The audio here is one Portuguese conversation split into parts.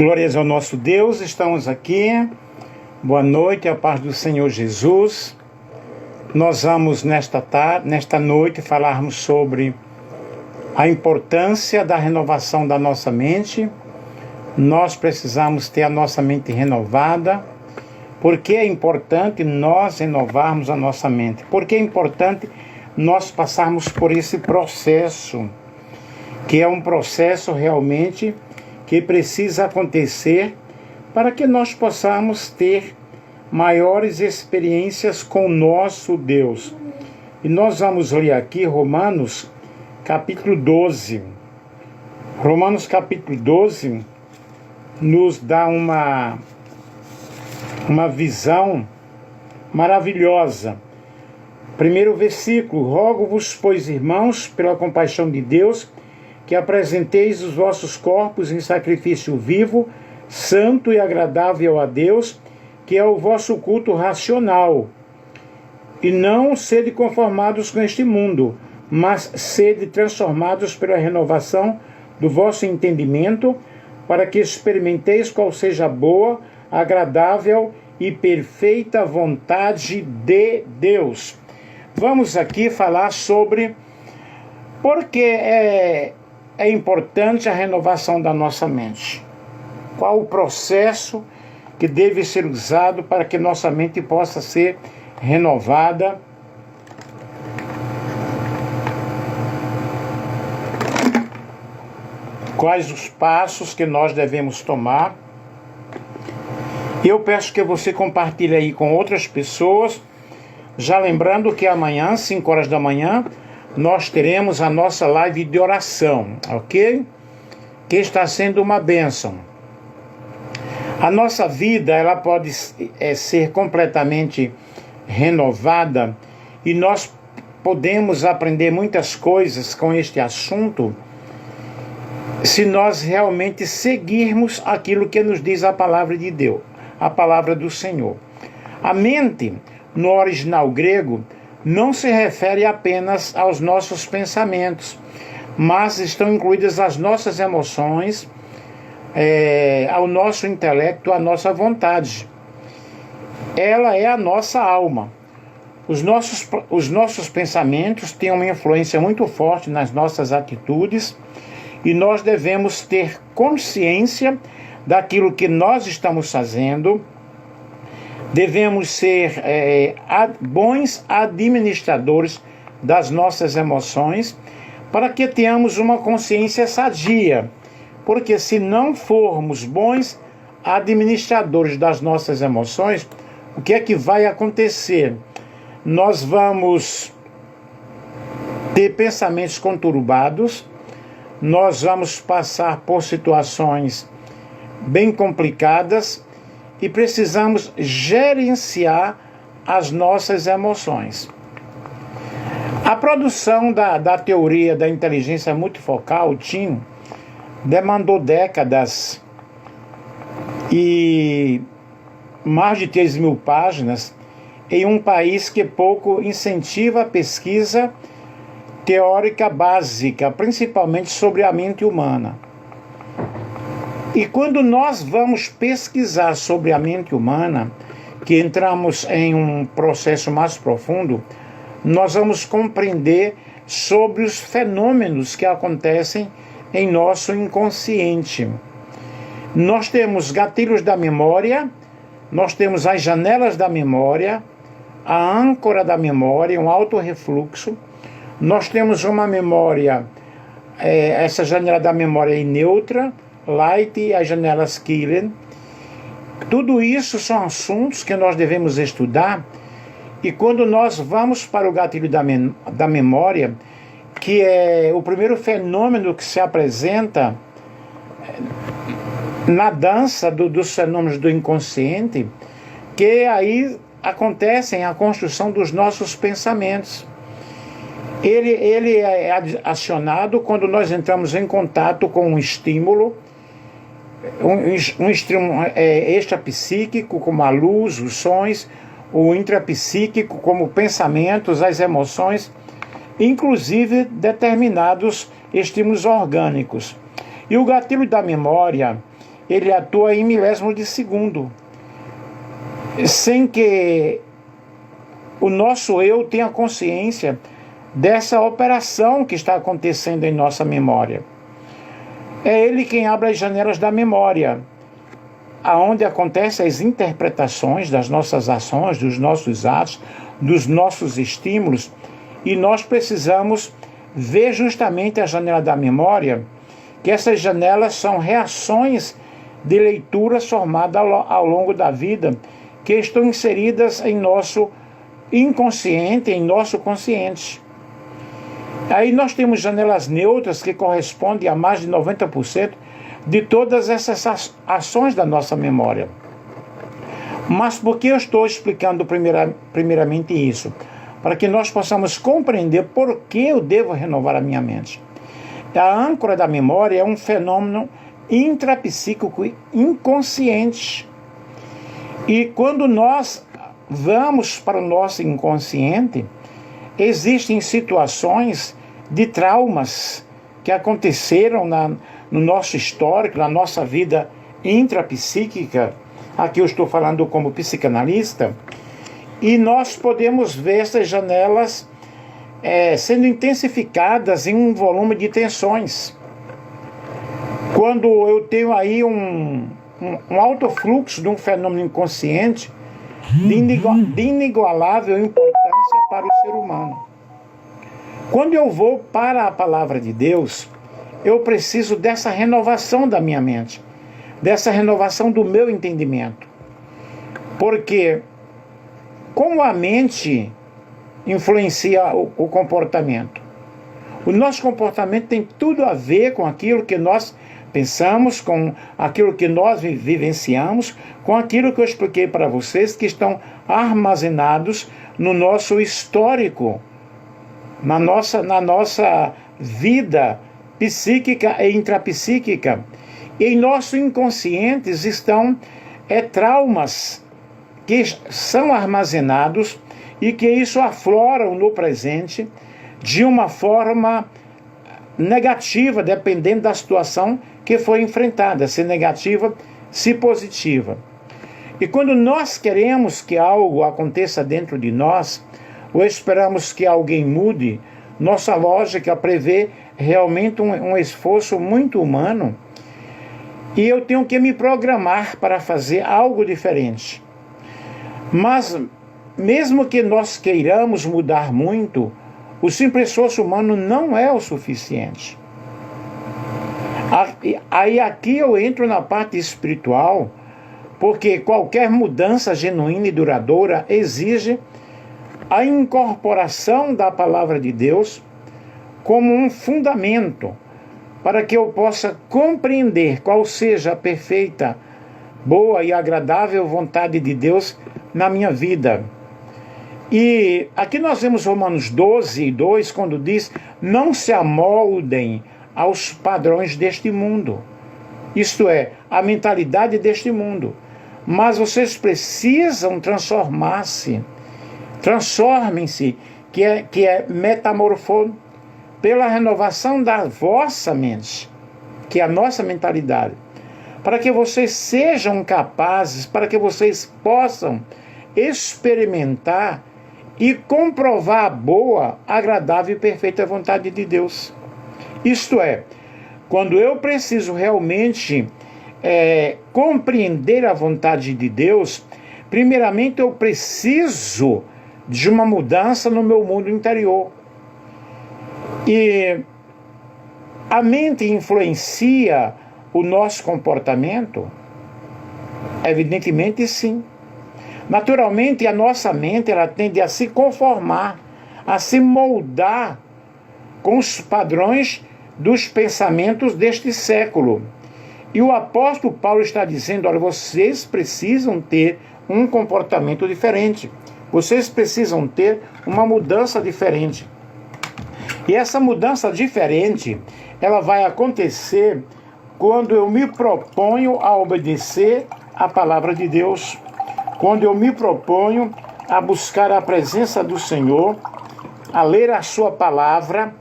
Glórias ao nosso Deus, estamos aqui. Boa noite, a paz do Senhor Jesus. Nós vamos nesta noite falarmos sobre a importância da renovação da nossa mente. Nós precisamos ter a nossa mente renovada. Por que é importante nós renovarmos a nossa mente? Porque é importante nós passarmos por esse processo, que é um processo realmente que precisa acontecer para que nós possamos ter maiores experiências com o nosso Deus. E nós vamos ler aqui Romanos capítulo 12. Romanos capítulo 12 nos dá uma visão maravilhosa. Primeiro versículo: rogo-vos, pois, irmãos, pela compaixão de Deus, que apresenteis os vossos corpos em sacrifício vivo, santo e agradável a Deus, que é o vosso culto racional. E não sede conformados com este mundo, mas sede transformados pela renovação do vosso entendimento, para que experimenteis qual seja a boa, agradável e perfeita vontade de Deus. Vamos aqui falar sobre por que é importante a renovação da nossa mente. Qual o processo que deve ser usado para que nossa mente possa ser renovada? Quais os passos que nós devemos tomar? Eu peço que você compartilhe aí com outras pessoas, já lembrando que amanhã, 5 horas da manhã, nós teremos a nossa live de oração, ok? Que está sendo uma bênção. A nossa vida, ela pode ser completamente renovada e nós podemos aprender muitas coisas com este assunto se nós realmente seguirmos aquilo que nos diz a palavra de Deus, a palavra do Senhor. A mente, no original grego, não se refere apenas aos nossos pensamentos, mas estão incluídas as nossas emoções, ao nosso intelecto, à nossa vontade. Ela é a nossa alma. Os nossos pensamentos têm uma influência muito forte nas nossas atitudes e nós devemos ter consciência daquilo que nós estamos fazendo. Devemos ser bons administradores das nossas emoções para que tenhamos uma consciência sadia. Porque se não formos bons administradores das nossas emoções, o que é que vai acontecer? Nós vamos ter pensamentos conturbados, nós vamos passar por situações bem complicadas, e precisamos gerenciar as nossas emoções. A produção da teoria da inteligência multifocal, TIM, demandou décadas e mais de 3.000 páginas em um país que pouco incentiva a pesquisa teórica básica, principalmente sobre a mente humana. E quando nós vamos pesquisar sobre a mente humana, que entramos em um processo mais profundo, nós vamos compreender sobre os fenômenos que acontecem em nosso inconsciente. Nós temos gatilhos da memória, nós temos as janelas da memória, a âncora da memória, um autorrefluxo. Nós temos uma memória, essa janela da memória é neutra, Light e as janelas Killen. Tudo isso são assuntos que nós devemos estudar, e quando nós vamos para o gatilho da memória, que é o primeiro fenômeno que se apresenta na dança dos fenômenos do inconsciente, que aí acontecem a construção dos nossos pensamentos. Ele é acionado quando nós entramos em contato com um estímulo, um estímulo extrapsíquico, como a luz, os sons, o intrapsíquico, como pensamentos, as emoções, inclusive determinados estímulos orgânicos. E o gatilho da memória, ele atua em milésimos de segundo, sem que o nosso eu tenha consciência dessa operação que está acontecendo em nossa memória. É ele quem abre as janelas da memória, aonde acontecem as interpretações das nossas ações, dos nossos atos, dos nossos estímulos, e nós precisamos ver justamente a janela da memória, que essas janelas são reações de leituras formadas ao longo da vida, que estão inseridas em nosso inconsciente, em nosso consciente. Aí nós temos janelas neutras que correspondem a mais de 90% de todas essas ações da nossa memória. Mas por que eu estou explicando primeiramente isso? Para que nós possamos compreender por que eu devo renovar a minha mente. A âncora da memória é um fenômeno intrapsíquico inconsciente. E quando nós vamos para o nosso inconsciente, existem situações de traumas que aconteceram no nosso histórico, na nossa vida intrapsíquica. Aqui eu estou falando como psicanalista, e nós podemos ver essas janelas sendo intensificadas em um volume de tensões. Quando eu tenho aí um alto fluxo de um fenômeno inconsciente de inigualável importância para o ser humano. Quando eu vou para a palavra de Deus, eu preciso dessa renovação da minha mente, dessa renovação do meu entendimento. Porque como a mente influencia o comportamento? O nosso comportamento tem tudo a ver com aquilo que nós pensamos, com aquilo que nós vivenciamos, com aquilo que eu expliquei para vocês, que estão armazenados no nosso histórico, na nossa vida psíquica e intrapsíquica. E em nosso inconscientes estão traumas que são armazenados e que isso afloram no presente de uma forma negativa, dependendo da situação que foi enfrentada, se negativa, se positiva. E quando nós queremos que algo aconteça dentro de nós, ou esperamos que alguém mude, nossa lógica prevê realmente um esforço muito humano, e eu tenho que me programar para fazer algo diferente. Mas, mesmo que nós queiramos mudar muito, o simples esforço humano não é o suficiente. Aí aqui eu entro na parte espiritual, porque qualquer mudança genuína e duradoura exige a incorporação da palavra de Deus como um fundamento para que eu possa compreender qual seja a perfeita, boa e agradável vontade de Deus na minha vida. E aqui nós vemos Romanos 12:2, quando diz: não se amoldem aos padrões deste mundo. Isto é, a mentalidade deste mundo. Mas vocês precisam transformar-se. Transformem-se, que é metamorfose, pela renovação da vossa mente, que é a nossa mentalidade. Para que vocês sejam capazes, para que vocês possam experimentar e comprovar a boa, agradável e perfeita vontade de Deus. Isto é, quando eu preciso realmente compreender a vontade de Deus, primeiramente eu preciso de uma mudança no meu mundo interior. E a mente influencia o nosso comportamento? Evidentemente sim. Naturalmente, a nossa mente ela tende a se conformar, a se moldar com os padrões dos pensamentos deste século. E o apóstolo Paulo está dizendo: olha, vocês precisam ter um comportamento diferente. Vocês precisam ter uma mudança diferente. E essa mudança diferente, ela vai acontecer quando eu me proponho a obedecer a palavra de Deus. Quando eu me proponho a buscar a presença do Senhor, a ler a sua palavra,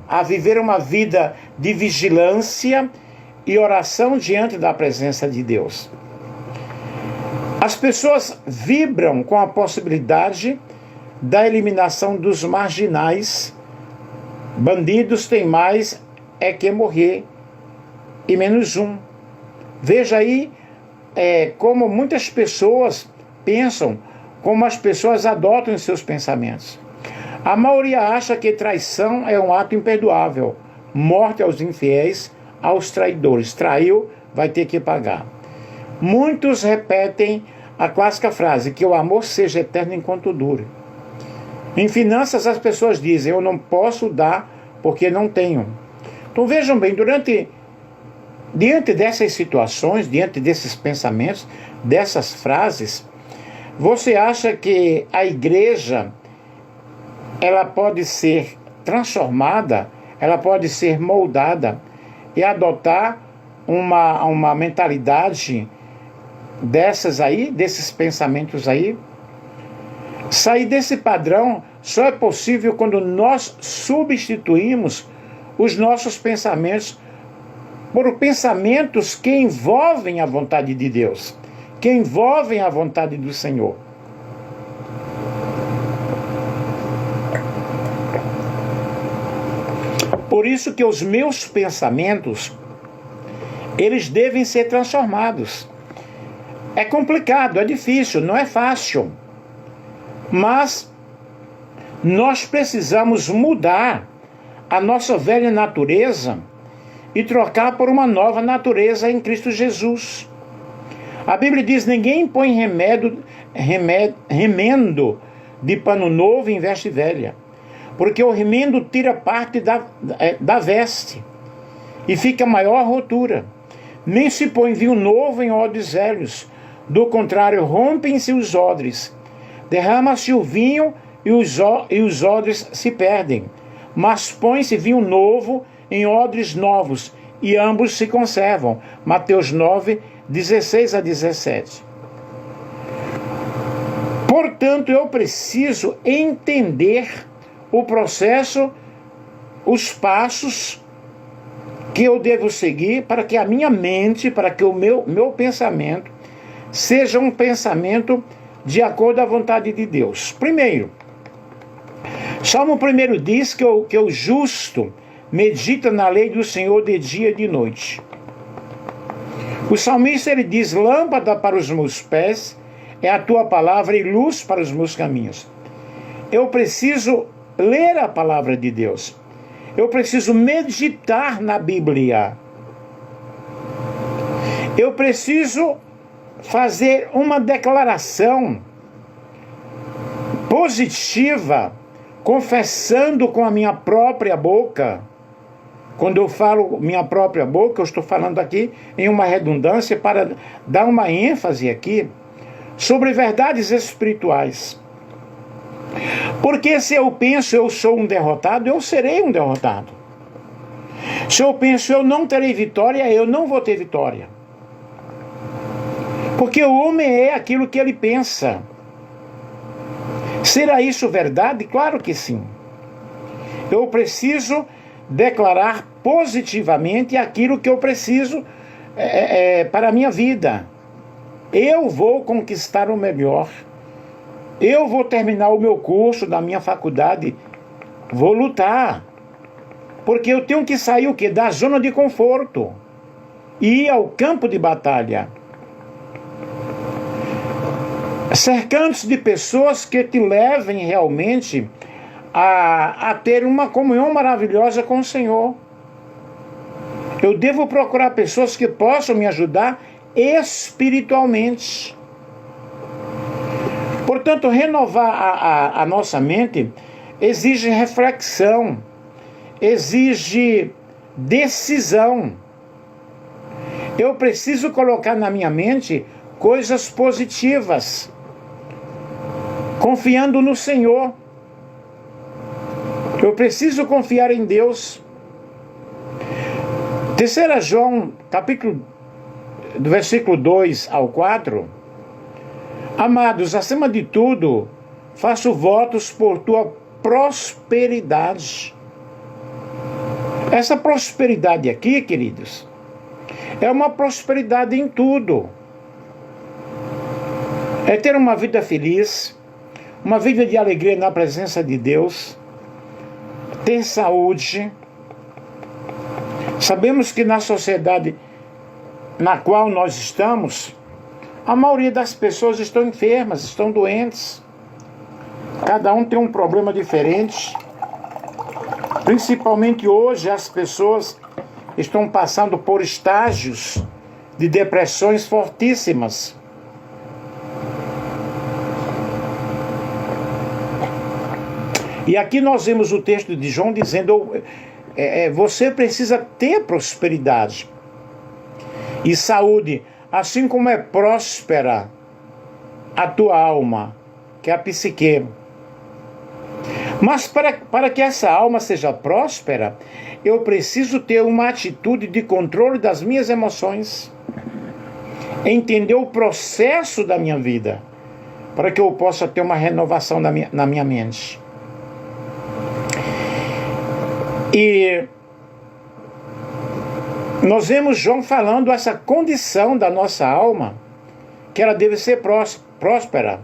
a viver uma vida de vigilância e oração diante da presença de Deus. As pessoas vibram com a possibilidade da eliminação dos marginais. Bandidos têm mais é que morrer, e menos um. Veja aí como muitas pessoas pensam, como as pessoas adotam em seus pensamentos. A maioria acha que traição é um ato imperdoável. Morte aos infiéis, aos traidores. Traiu, vai ter que pagar. Muitos repetem a clássica frase, que o amor seja eterno enquanto dure. Em finanças, as pessoas dizem, eu não posso dar porque não tenho. Então vejam bem, diante dessas situações, diante desses pensamentos, dessas frases, você acha que a igreja, ela pode ser transformada, ela pode ser moldada e adotar uma mentalidade dessas aí, desses pensamentos aí? Sair desse padrão só é possível quando nós substituímos os nossos pensamentos por pensamentos que envolvem a vontade de Deus, que envolvem a vontade do Senhor. Por isso que os meus pensamentos, eles devem ser transformados. É complicado, é difícil, não é fácil. Mas nós precisamos mudar a nossa velha natureza e trocar por uma nova natureza em Cristo Jesus. A Bíblia diz, ninguém põe remendo de pano novo em veste velha, porque o remendo tira parte da veste e fica maior rotura. Nem se põe vinho novo em odres velhos, do contrário, rompem-se os odres, derrama-se o vinho e os odres se perdem. Mas põe-se vinho novo em odres novos, e ambos se conservam. Mateus 9, 16 a 17. Portanto, eu preciso entender o processo, os passos que eu devo seguir para que a minha mente, para que o meu pensamento seja um pensamento de acordo à vontade de Deus. Primeiro, Salmo 1 diz que o justo medita na lei do Senhor de dia e de noite. O salmista, ele diz, lâmpada para os meus pés é a tua palavra e luz para os meus caminhos. Eu preciso ler a palavra de Deus. Eu preciso meditar na Bíblia. Eu preciso fazer uma declaração positiva, confessando com a minha própria boca. Quando eu falo minha própria boca, eu estou falando aqui em uma redundância para dar uma ênfase aqui sobre verdades espirituais. Porque se eu penso eu sou um derrotado, eu serei um derrotado. Se eu penso eu não terei vitória, eu não vou ter vitória. Porque o homem é aquilo que ele pensa. Será isso verdade? Claro que sim. Eu preciso declarar positivamente aquilo que eu preciso para a minha vida. Eu vou conquistar o melhor. Eu vou terminar o meu curso da minha faculdade. Vou lutar. Porque eu tenho que sair o quê? Da zona de conforto. E ir ao campo de batalha. Cercando-se de pessoas que te levem realmente a ter uma comunhão maravilhosa com o Senhor. Eu devo procurar pessoas que possam me ajudar espiritualmente. Portanto, renovar a nossa mente exige reflexão, exige decisão. Eu preciso colocar na minha mente coisas positivas, confiando no Senhor. Eu preciso confiar em Deus. 3 João, capítulo do versículo 2 ao 4. Amados, acima de tudo, faço votos por tua prosperidade. Essa prosperidade aqui, queridos, É uma prosperidade em tudo. É ter uma vida feliz, uma vida de alegria na presença de Deus, ter saúde. Sabemos que na sociedade na qual nós estamos, a maioria das pessoas estão enfermas, estão doentes. Cada um tem um problema diferente. Principalmente hoje as pessoas estão passando por estágios de depressões fortíssimas. E aqui nós vemos o texto de João dizendo, você precisa ter prosperidade e saúde, assim como é próspera a tua alma, que é a psique. Mas para que essa alma seja próspera, eu preciso ter uma atitude de controle das minhas emoções, entender o processo da minha vida, para que eu possa ter uma renovação na minha mente. E nós vemos João falando essa condição da nossa alma, que ela deve ser próspera.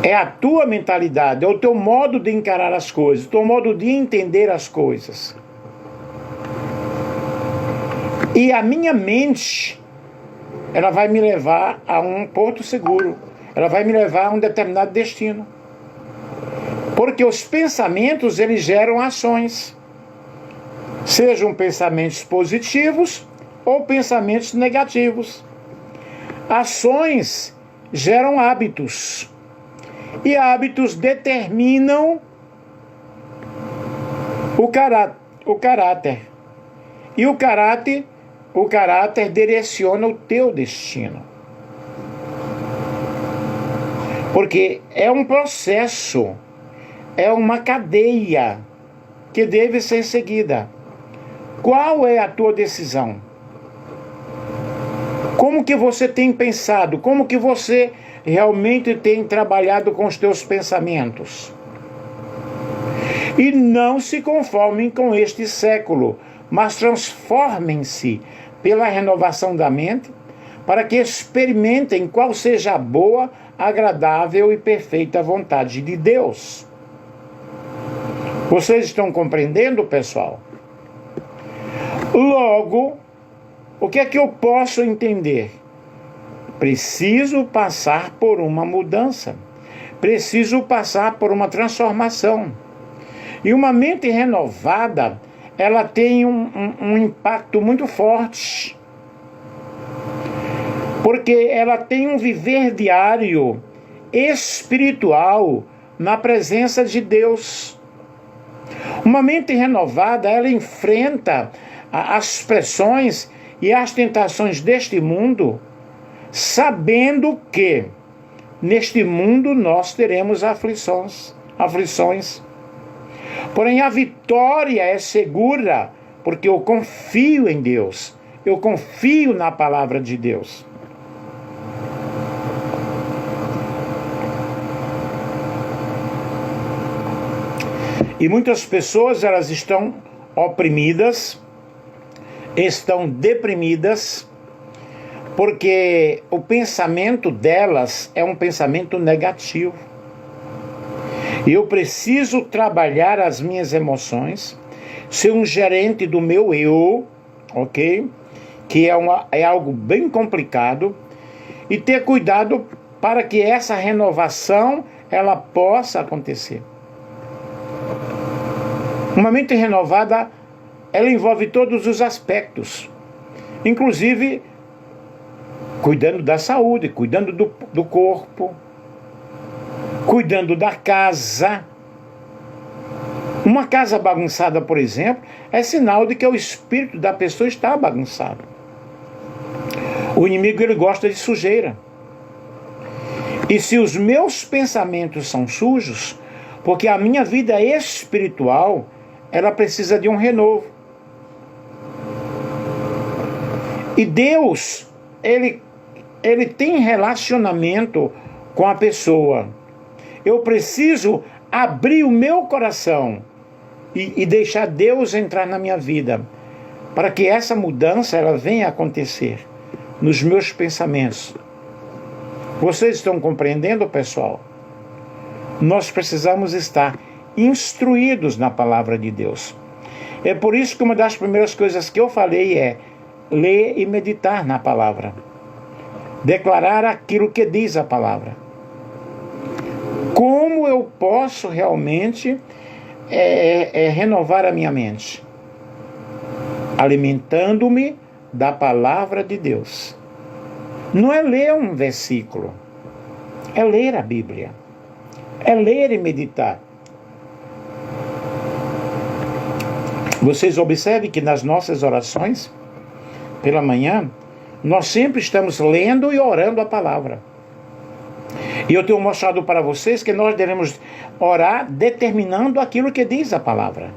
É a tua mentalidade, é o teu modo de encarar as coisas, o teu modo de entender as coisas. E a minha mente, ela vai me levar a um porto seguro, ela vai me levar a um determinado destino. Porque os pensamentos, eles geram ações. Sejam pensamentos positivos ou pensamentos negativos. Ações geram hábitos. E hábitos determinam o caráter. E o caráter direciona o teu destino. Porque é um processo, é uma cadeia que deve ser seguida. Qual é a tua decisão? Como que você tem pensado? Como que você realmente tem trabalhado com os teus pensamentos? E não se conformem com este século, mas transformem-se pela renovação da mente, para que experimentem qual seja a boa, agradável e perfeita vontade de Deus. Vocês estão compreendendo, pessoal? Logo, o que é que eu posso entender? Preciso passar por uma mudança. Preciso passar por uma transformação. E uma mente renovada, ela tem um impacto muito forte. Porque ela tem um viver diário espiritual na presença de Deus. Uma mente renovada, ela enfrenta as pressões e as tentações deste mundo, sabendo que neste mundo nós teremos aflições. Porém, a vitória é segura, porque eu confio em Deus, eu confio na palavra de Deus. E muitas pessoas, elas estão oprimidas, estão deprimidas, porque o pensamento delas é um pensamento negativo. E eu preciso trabalhar as minhas emoções, ser um gerente do meu eu, ok? Que é algo bem complicado, e ter cuidado para que essa renovação ela possa acontecer. Uma mente renovada, ela envolve todos os aspectos, inclusive cuidando da saúde, cuidando do corpo, cuidando da casa. Uma casa bagunçada, por exemplo, é sinal de que o espírito da pessoa está bagunçado. O inimigo, ele gosta de sujeira. E se os meus pensamentos são sujos, porque a minha vida espiritual, ela precisa de um renovo. E Deus, ele tem relacionamento com a pessoa. Eu preciso abrir o meu coração e deixar Deus entrar na minha vida, para que essa mudança ela venha a acontecer nos meus pensamentos. Vocês estão compreendendo, pessoal? Nós precisamos estar instruídos na palavra de Deus. É por isso que uma das primeiras coisas que eu falei é ler e meditar na palavra. Declarar aquilo que diz a palavra. Como eu posso realmente renovar a minha mente? Alimentando-me da palavra de Deus. Não é ler um versículo, é ler a Bíblia, é ler e meditar. Vocês observem que nas nossas orações, pela manhã, nós sempre estamos lendo e orando a palavra. E eu tenho mostrado para vocês que nós devemos orar determinando aquilo que diz a palavra.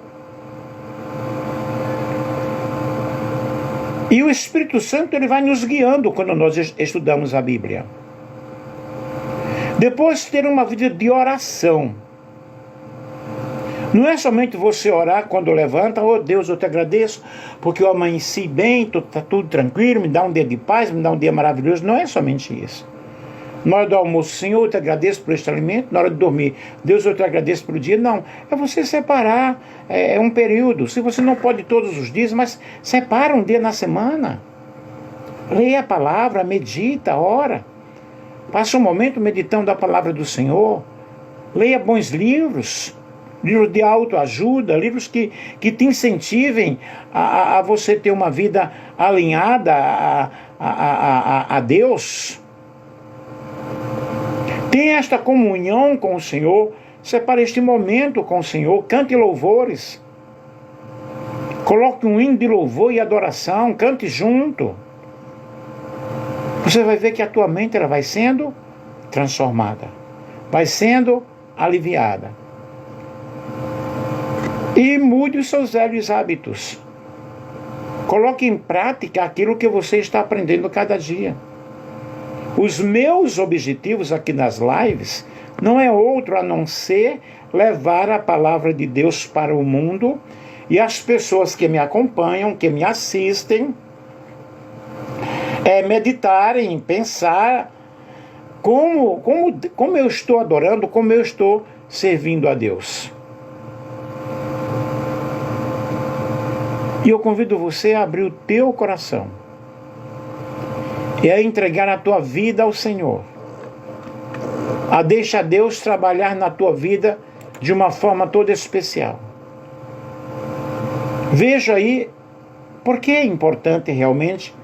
E o Espírito Santo ele vai nos guiando quando nós estudamos a Bíblia. Depois ter uma vida de oração. Não é somente você orar quando levanta, oh Deus, eu te agradeço, porque eu amanheci bem, está tudo tranquilo, me dá um dia de paz, me dá um dia maravilhoso. Não é somente isso. Na hora do almoço, Senhor, eu te agradeço por este alimento. Na hora de dormir, Deus, eu te agradeço pelo dia. Não, é você separar um período. Se você não pode todos os dias, mas separa um dia na semana. Leia a palavra, medita, ora. Passa um momento meditando a palavra do Senhor. Leia bons livros. Livros de autoajuda, livros que te incentivem a você ter uma vida alinhada a Deus. Tenha esta comunhão com o Senhor, separe este momento com o Senhor, cante louvores, coloque um hino de louvor e adoração, cante junto. Você vai ver que a tua mente ela vai sendo transformada, vai sendo aliviada. E mude os seus velhos hábitos. Coloque em prática aquilo que você está aprendendo cada dia. Os meus objetivos aqui nas lives não é outro a não ser levar a palavra de Deus para o mundo e as pessoas que me acompanham, que me assistem, meditarem, pensar como eu estou adorando, como eu estou servindo a Deus. E eu convido você a abrir o teu coração e a entregar a tua vida ao Senhor. A deixar Deus trabalhar na tua vida de uma forma toda especial. Veja aí por que é importante realmente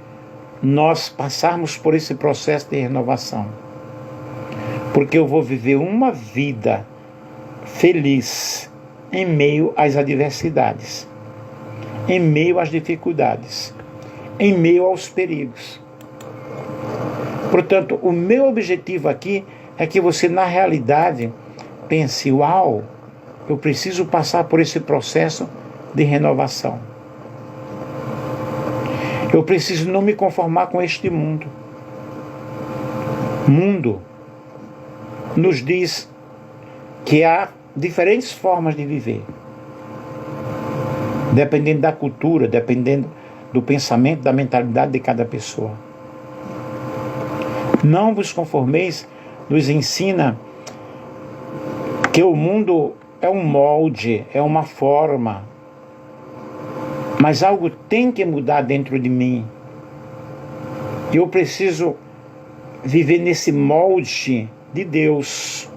nós passarmos por esse processo de renovação. Porque eu vou viver uma vida feliz em meio às adversidades, em meio às dificuldades, em meio aos perigos. Portanto, o meu objetivo aqui é que você, na realidade, pense, uau, eu preciso passar por esse processo de renovação. Eu preciso não me conformar com este mundo. O mundo nos diz que há diferentes formas de viver. Dependendo da cultura, dependendo do pensamento, da mentalidade de cada pessoa. Não vos conformeis, nos ensina que o mundo é um molde, é uma forma. Mas algo tem que mudar dentro de mim. Eu preciso viver nesse molde de Deus.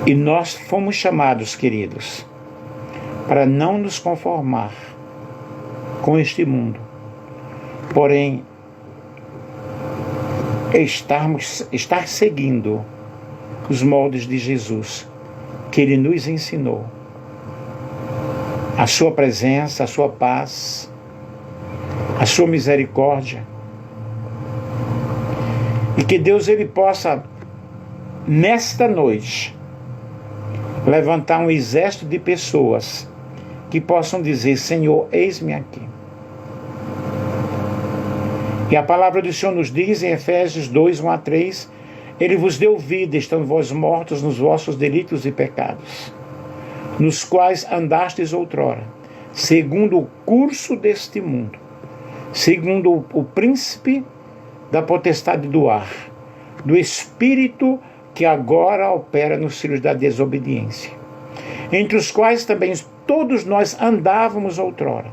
E nós fomos chamados, queridos, para não nos conformar com este mundo. Porém, estar seguindo os moldes de Jesus, que Ele nos ensinou. A sua presença, a sua paz, a sua misericórdia. E que Deus Ele possa, nesta noite, levantar um exército de pessoas que possam dizer, Senhor, eis-me aqui. E a palavra do Senhor nos diz em Efésios 2, 1 a 3, Ele vos deu vida, estando vós mortos nos vossos delitos e pecados, nos quais andastes outrora, segundo o curso deste mundo, segundo o príncipe da potestade do ar, do espírito que agora opera nos filhos da desobediência, entre os quais também todos nós andávamos outrora,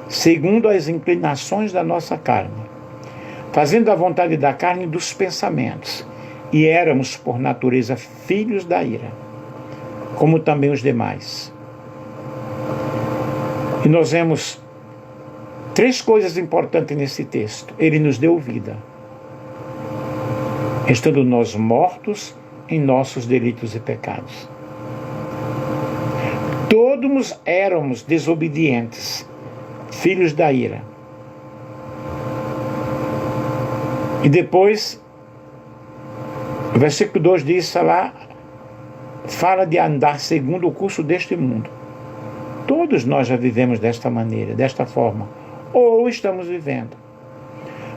segundo as inclinações da nossa carne, fazendo a vontade da carne e dos pensamentos, e éramos, por natureza, filhos da ira, como também os demais. E nós vemos 3 coisas importantes nesse texto. Ele nos deu vida, estando nós mortos em nossos delitos e pecados. Todos éramos desobedientes, filhos da ira. E depois, o versículo 2 diz lá, fala de andar segundo o curso deste mundo. Todos nós já vivemos desta maneira, desta forma, ou estamos vivendo.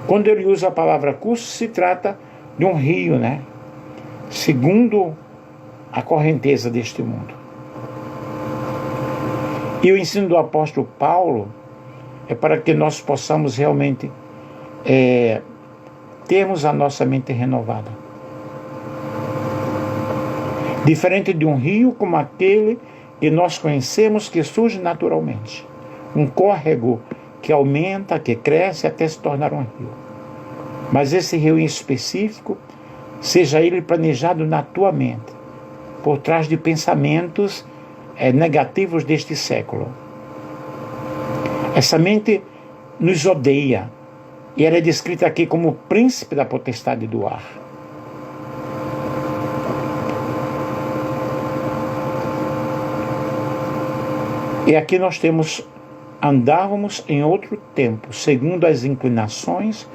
Quando ele usa a palavra curso, se trata de um rio, né? Segundo a correnteza deste mundo. E o ensino do apóstolo Paulo é para que nós possamos realmente termos a nossa mente renovada. Diferente de um rio como aquele que nós conhecemos, que surge naturalmente. Um córrego que aumenta, que cresce até se tornar um rio. Mas esse rio em específico, seja ele planejado na tua mente, por trás de pensamentos negativos deste século. Essa mente nos odeia, e ela é descrita aqui como o príncipe da potestade do ar. E aqui nós temos, andávamos em outro tempo, segundo as inclinações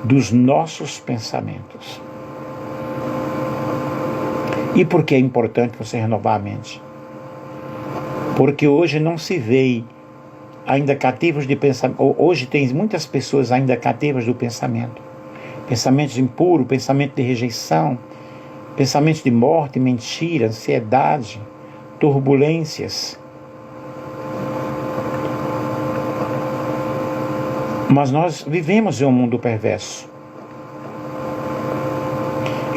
dos nossos pensamentos. E por que é importante você renovar a mente? Porque hoje não se vê ainda cativos de pensamento. Hoje tem muitas pessoas ainda cativas do pensamento. Pensamentos impuros, pensamento de rejeição, pensamentos de morte, mentira, ansiedade, turbulências. Mas nós vivemos em um mundo perverso.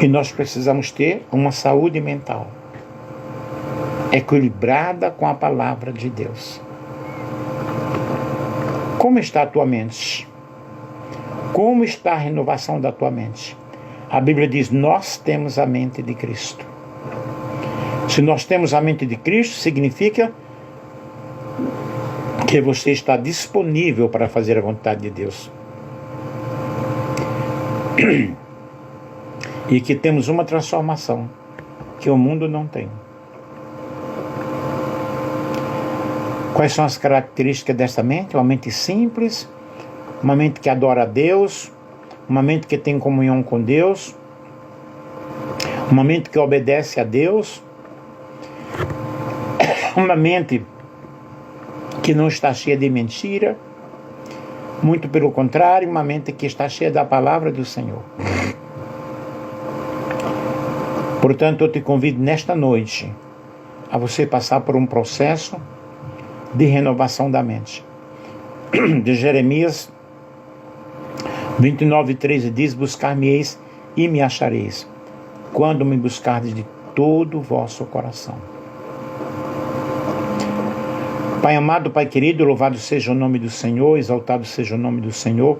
E nós precisamos ter uma saúde mental equilibrada com a palavra de Deus. Como está a tua mente? Como está a renovação da tua mente? A Bíblia diz, nós temos a mente de Cristo. Se nós temos a mente de Cristo, significa que você está disponível para fazer a vontade de Deus. E que temos uma transformação que o mundo não tem. Quais são as características dessa mente? Uma mente simples, uma mente que adora a Deus, uma mente que tem comunhão com Deus, uma mente que obedece a Deus, uma mente que não está cheia de mentira, muito pelo contrário, uma mente que está cheia da palavra do Senhor. Portanto, eu te convido nesta noite a você passar por um processo de renovação da mente. De Jeremias 29:13 diz, buscar-me-eis e me achareis, quando me buscardes de todo o vosso coração. Pai amado, Pai querido, louvado seja o nome do Senhor, exaltado seja o nome do Senhor.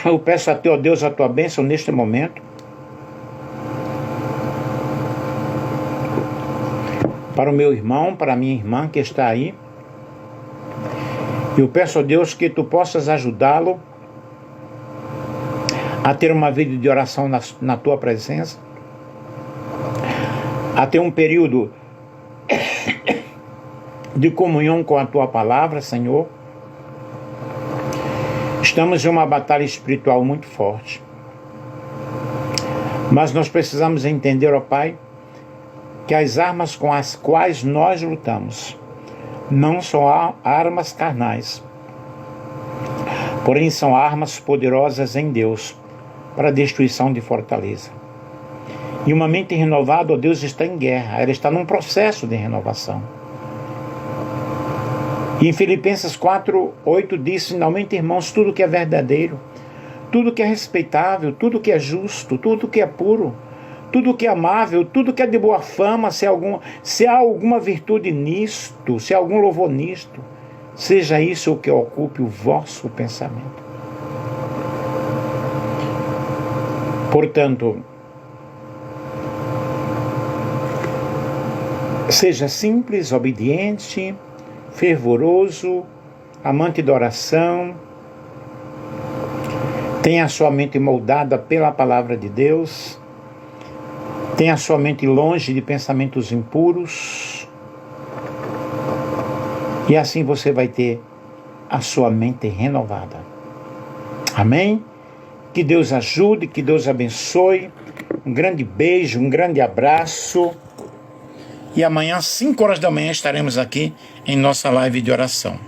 Eu peço a Teu, ó Deus, a Tua bênção neste momento, para o meu irmão, para a minha irmã que está aí. Eu peço a Deus que Tu possas ajudá-lo a ter uma vida de oração na Tua presença, a ter um período de comunhão com a Tua palavra, Senhor. Estamos em uma batalha espiritual muito forte, mas nós precisamos entender, ó Pai, que as armas com as quais nós lutamos não são armas carnais, porém são armas poderosas em Deus para a destruição de fortaleza. E uma mente renovada, ó Deus, está em guerra, ela está num processo de renovação. E em Filipenses 4:8 diz, finalmente, irmãos, tudo que é verdadeiro, tudo que é respeitável, tudo que é justo, tudo que é puro, tudo que é amável, tudo que é de boa fama, se há alguma virtude nisto, se há algum louvor nisto, seja isso o que ocupe o vosso pensamento. Portanto, seja simples, obediente, fervoroso, amante da oração, tenha a sua mente moldada pela palavra de Deus, tenha a sua mente longe de pensamentos impuros, e assim você vai ter a sua mente renovada. Amém? Que Deus ajude, que Deus abençoe. Um grande beijo, um grande abraço. E amanhã, às 5 horas da manhã, estaremos aqui em nossa live de oração.